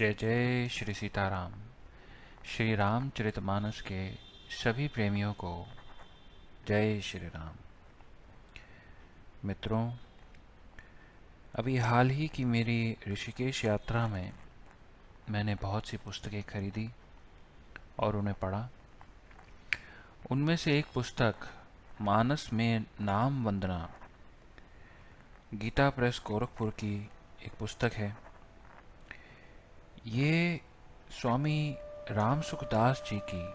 जय जय श्री सीताराम। श्री रामचरितमानस के सभी प्रेमियों को जय श्री राम। मित्रों, अभी हाल ही की मेरी ऋषिकेश यात्रा में मैंने बहुत सी पुस्तकें खरीदी और उन्हें पढ़ा। उनमें से एक पुस्तक मानस में नाम वंदना, गीता प्रेस गोरखपुर की एक पुस्तक है। ये स्वामी राम सुखदास जी की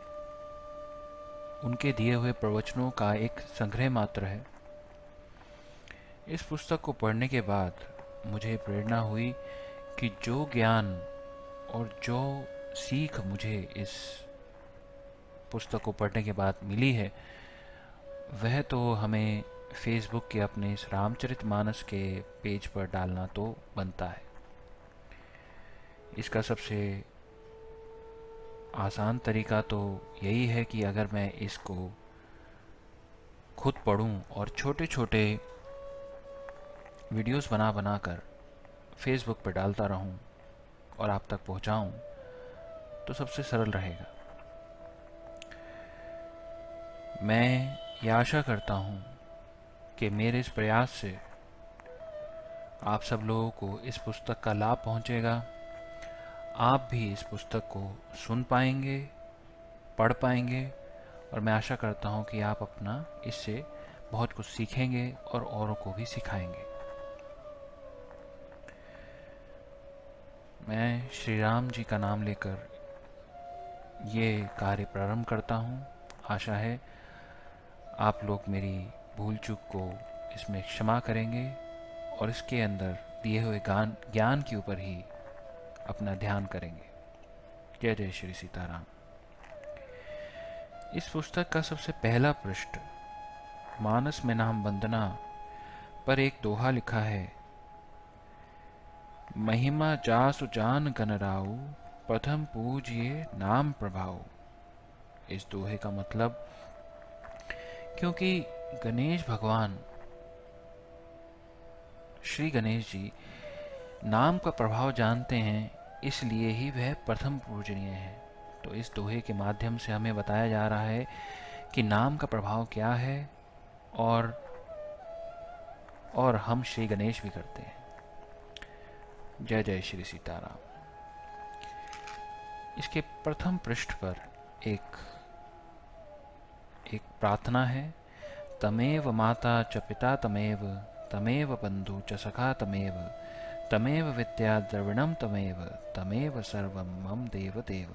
उनके दिए हुए प्रवचनों का एक संग्रह मात्र है। इस पुस्तक को पढ़ने के बाद मुझे प्रेरणा हुई कि जो ज्ञान और जो सीख मुझे इस पुस्तक को पढ़ने के बाद मिली है, वह तो हमें फेसबुक के अपने इस रामचरितमानस के पेज पर डालना तो बनता है। इसका सबसे आसान तरीका तो यही है कि अगर मैं इसको खुद पढूं और छोटे छोटे वीडियोस बना बना कर फेसबुक पर डालता रहूं और आप तक पहुंचाऊं, तो सबसे सरल रहेगा। मैं ये आशा करता हूं कि मेरे इस प्रयास से आप सब लोगों को इस पुस्तक का लाभ पहुंचेगा। आप भी इस पुस्तक को सुन पाएंगे, पढ़ पाएंगे, और मैं आशा करता हूं कि आप अपना इससे बहुत कुछ सीखेंगे और औरों को भी सिखाएंगे। मैं श्री राम जी का नाम लेकर ये कार्य प्रारंभ करता हूं। आशा है आप लोग मेरी भूल चूक को इसमें क्षमा करेंगे और इसके अंदर दिए हुए ज्ञान के ऊपर ही अपना ध्यान करेंगे। जय जय श्री सीताराम। इस पुस्तक का सबसे पहला पृष्ठ मानस में नाम वंदना पर एक दोहा लिखा है। महिमा जासु जान गनराऊ, प्रथम पूजिए नाम प्रभाऊ। इस दोहे का मतलब, क्योंकि गणेश भगवान श्री गणेश जी नाम का प्रभाव जानते हैं, इसलिए ही वह प्रथम पूजनीय है। तो इस दोहे के माध्यम से हमें बताया जा रहा है कि नाम का प्रभाव क्या है और हम श्री गणेश भी करते हैं। जय जय श्री सीताराम। इसके प्रथम पृष्ठ पर एक प्रार्थना है। तमेव माता च पिता तमेव, तमेव बंधु च सखा तमेव, तमेव विद्या द्रविणम तमेव, तमेव सर्वम मम देव देव।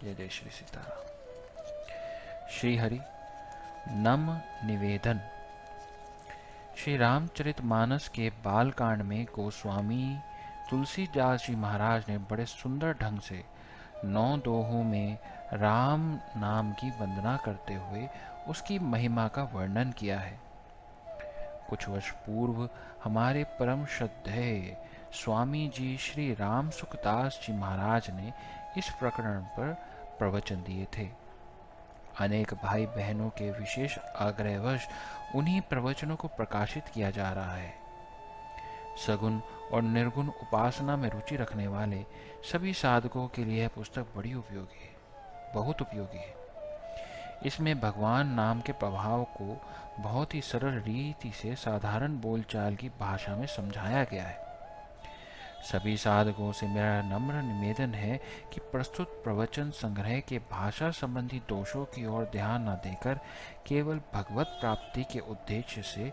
जय जय श्री सीताराम। श्री हरि नम निवेदन। श्री रामचरितमानस के बालकांड में गोस्वामी तुलसीदास जी महाराज ने बड़े सुंदर ढंग से 9 दोहों में राम नाम की वंदना करते हुए उसकी महिमा का वर्णन किया है। कुछ वर्ष पूर्व हमारे परम श्रद्धेय स्वामी जी श्री राम सुखदास जी महाराज ने इस प्रकरण पर प्रवचन दिए थे। अनेक भाई बहनों के विशेष आग्रहवश उन्हीं प्रवचनों को प्रकाशित किया जा रहा है। सगुण और निर्गुण उपासना में रुचि रखने वाले सभी साधकों के लिए यह पुस्तक बड़ी उपयोगी है, बहुत उपयोगी है। इसमें भगवान नाम के प्रभाव को बहुत ही सरल रीति से साधारण बोलचाल की भाषा में समझाया गया है। सभी साधकों से मेरा नम्र निवेदन है कि प्रस्तुत प्रवचन संग्रह के भाषा संबंधी दोषों की ओर ध्यान न देकर केवल भगवत प्राप्ति के उद्देश्य से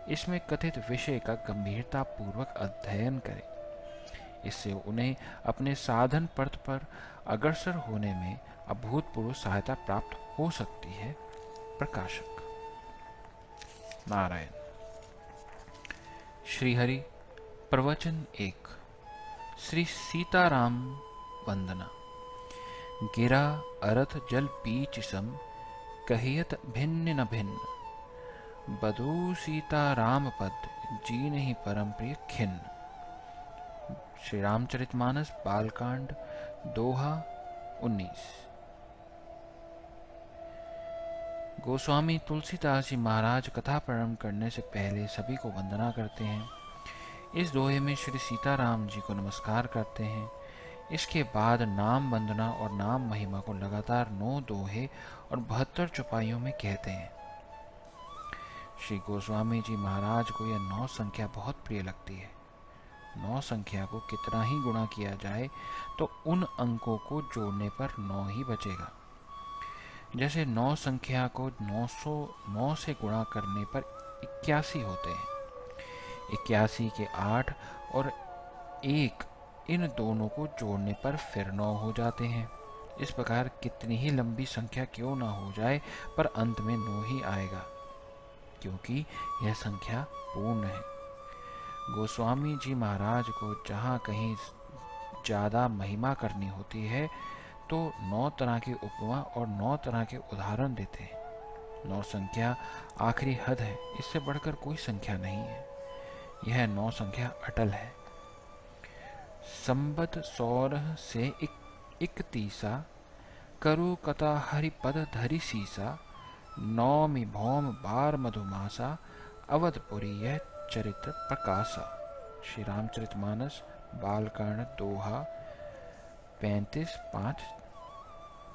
इसमें कथित विषय का गंभीरता पूर्वक अध्ययन करें। इससे उन्हें अपने साधन पथ पर अग्रसर होने में अभूतपूर्व सहायता प्राप्त हो सकती है। प्रकाशक। नारायण। श्री हरि। प्रवचन 1। श्री सीताराम वंदना। गिरा अरथ जल पीच सम, कहियत भिन्न न भिन्न, बधू सीताराम पद, जी नहीं परम प्रिय खिन्न। श्री रामचरितमानस बालकांड दोहा 19। गोस्वामी तुलसीदास जी महाराज कथा प्रारंभ करने से पहले सभी को वंदना करते हैं। इस दोहे में श्री सीताराम जी को नमस्कार करते हैं। इसके बाद नाम वंदना और नाम महिमा को लगातार 9 दोहे और 72 चौपाइयों में कहते हैं। श्री गोस्वामी जी महाराज को यह 9 संख्या बहुत प्रिय लगती है। 9 संख्या को कितना ही गुणा किया जाए तो उन अंकों को जोड़ने पर 9 ही बचेगा। जैसे 9 संख्या को 909 से गुणा करने पर 81 होते हैं। 81 के 8 और 1 इन दोनों को जोड़ने पर फिर 9 हो जाते हैं। इस प्रकार कितनी ही लंबी संख्या क्यों ना हो जाए, पर अंत में 9 ही आएगा, क्योंकि यह संख्या पूर्ण है। गोस्वामी जी महाराज को जहाँ कहीं ज़्यादा महिमा करनी होती है तो 9 तरह की उपमा और 9 तरह के उदाहरण देते हैं। 9 संख्या आखिरी हद है, इससे बढ़कर कोई संख्या नहीं है। यह 9 संख्या अटल है। संबत सौरह से 31 करु कथा हरिपद धरि सीसा, नौमि भौम बार मधुमासा, अवधपुरी यह चरित्र प्रकाशा। श्री रामचरितमानस बालकांड दोहा 35, 5,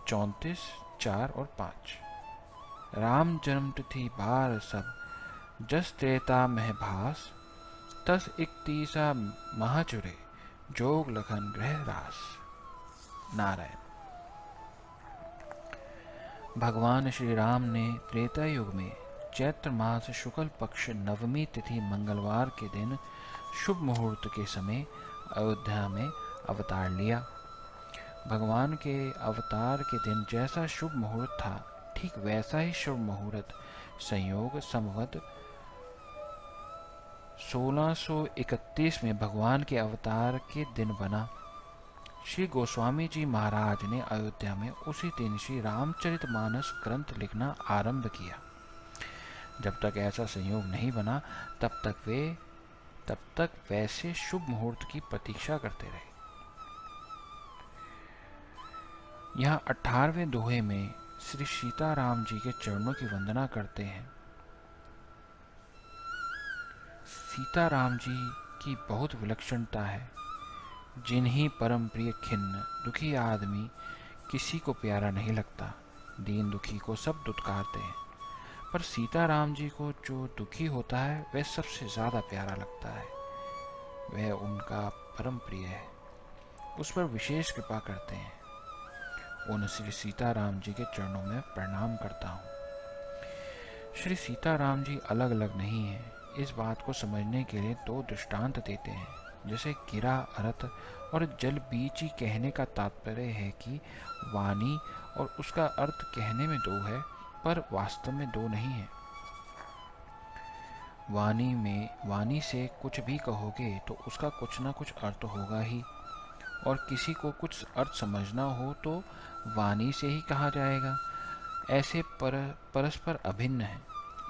34, 4 और 5। राम जन्म तिथि बार सब, जस त्रेता मह भास, तस 31 महाचुरे, जोग लखन ग्रह रास। नारायण। भगवान श्री राम ने त्रेता युग में चैत्र मास शुक्ल पक्ष नवमी तिथि मंगलवार के दिन शुभ मुहूर्त के समय अयोध्या में अवतार लिया। भगवान के अवतार के दिन जैसा शुभ मुहूर्त था, ठीक वैसा ही शुभ मुहूर्त संयोग संवत 1631 में भगवान के अवतार के दिन बना। श्री गोस्वामी जी महाराज ने अयोध्या में उसी दिन श्री रामचरितमानस ग्रंथ लिखना आरंभ किया। जब तक ऐसा संयोग नहीं बना, तब तक वैसे शुभ मुहूर्त की प्रतीक्षा करते रहे। यहाँ 18वें दोहे में श्री सीताराम जी के चरणों की वंदना करते हैं। सीताराम जी की बहुत विलक्षणता है। जिन्हीं परम प्रिय खिन्न दुखी आदमी किसी को प्यारा नहीं लगता। दीन दुखी को सब दुत्कारते हैं, पर सीताराम जी को जो दुखी होता है वह सबसे ज़्यादा प्यारा लगता है। वह उनका परम प्रिय है, उस पर विशेष कृपा करते हैं। उन श्री सीताराम जी के चरणों में प्रणाम करता हूँ। श्री सीताराम जी अलग अलग नहीं हैं। इस बात को समझने के लिए 2 दृष्टांत देते हैं। जैसे गिरा अर्थ और जल बीची कहने का तात्पर्य है कि वाणी और उसका अर्थ कहने में 2 है, पर वास्तव में 2 नहीं है। वाणी से कुछ भी कहोगे तो उसका कुछ ना कुछ अर्थ होगा ही, और किसी को कुछ अर्थ समझना हो तो वाणी से ही कहा जाएगा। ऐसे परस्पर अभिन्न है।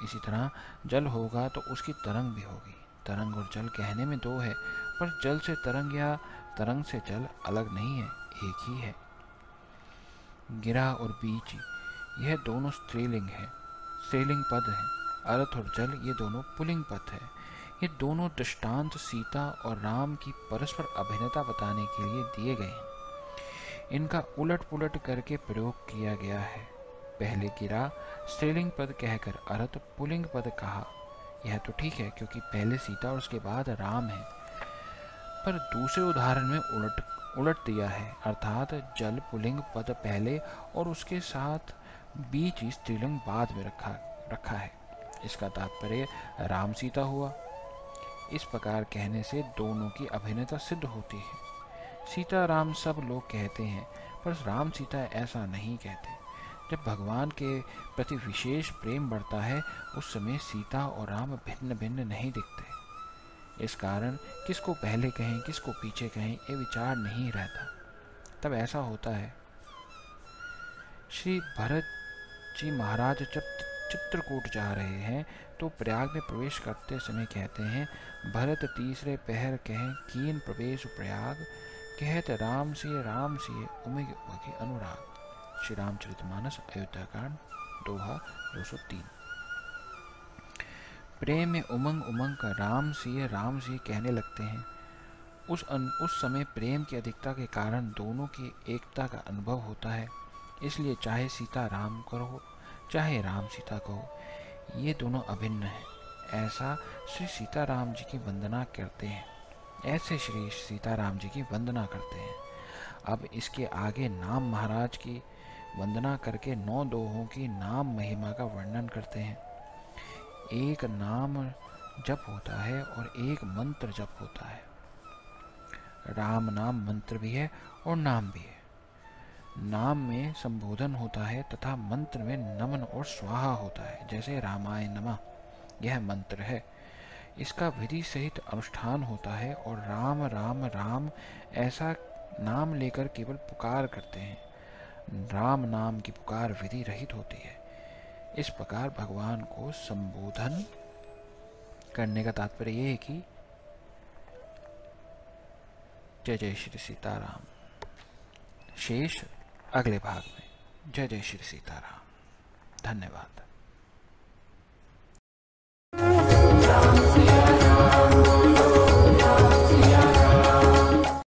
इसी तरह जल होगा तो उसकी तरंग भी होगी। तरंग और जल कहने में 2 है, पर जल से तरंग या तरंग से जल अलग नहीं है, एक ही है। गिरा और बीच यह दोनों स्त्रीलिंग है, स्त्रीलिंग पद है। अर्थ और जल ये दोनों पुल्लिंग पद है। ये दोनों दृष्टांत सीता और राम की परस्पर अभिन्नता बताने के लिए दिए गए हैं। इनका उलट पुलट करके प्रयोग किया गया है। पहले गिरा स्त्रीलिंग पद कहकर अर्थ पुल्लिंग पद कहा। यह तो ठीक है, क्योंकि पहले सीता और उसके बाद राम है। पर दूसरे उदाहरण में उलट दिया है, अर्थात जल पुल्लिंग पद पहले और उसके साथ बीच स्त्रीलिंग बाद में रखा है। इसका तात्पर्य राम सीता हुआ। इस प्रकार कहने से दोनों की अभिन्नता सिद्ध होती है। सीता राम सब लोग कहते हैं, पर राम सीता ऐसा नहीं कहते। जब भगवान के प्रति विशेष प्रेम बढ़ता है, उस समय सीता और राम भिन्न भिन्न नहीं दिखते। इस कारण किसको पहले कहें किसको पीछे कहें ये विचार नहीं रहता। तब ऐसा होता है। श्री भरत जी महाराज जब चित्रकूट जा रहे हैं तो प्रयाग में प्रवेश करते समय कहते हैं, भरत तीसरे पहर कहें कीन प्रवेश प्रयाग, कहत राम सिय उमग अनुराग। श्री रामचरितमानस अयोध्या कांड दोहा 203। प्रेम में उमंग का राम सिय कहने लगते हैं। उस समय प्रेम की अधिकता के कारण दोनों की एकता का अनुभव होता है। इसलिए चाहे सीता राम कहो, चाहे राम सीता कहो, ये दोनों अभिन्न हैं। ऐसा श्री सीताराम जी की वंदना करते हैं, ऐसे श्री सीताराम जी की वंदना करते हैं। अब इसके आगे नाम महाराज की वंदना करके 9 दोहों की नाम महिमा का वर्णन करते हैं। एक नाम जप होता है और एक मंत्र जप होता है। राम नाम मंत्र भी है और नाम भी है। नाम में संबोधन होता है तथा मंत्र में नमन और स्वाहा होता है। जैसे रामाय नमः, यह मंत्र है, इसका विधि सहित अनुष्ठान होता है। और राम राम राम ऐसा नाम लेकर केवल पुकार करते हैं। राम नाम की पुकार विधि रहित होती है। इस प्रकार भगवान को संबोधन करने का तात्पर्य यह है कि जय जय श्री सीताराम। शेष अगले भाग में। जय जय श्री सीताराम। धन्यवाद।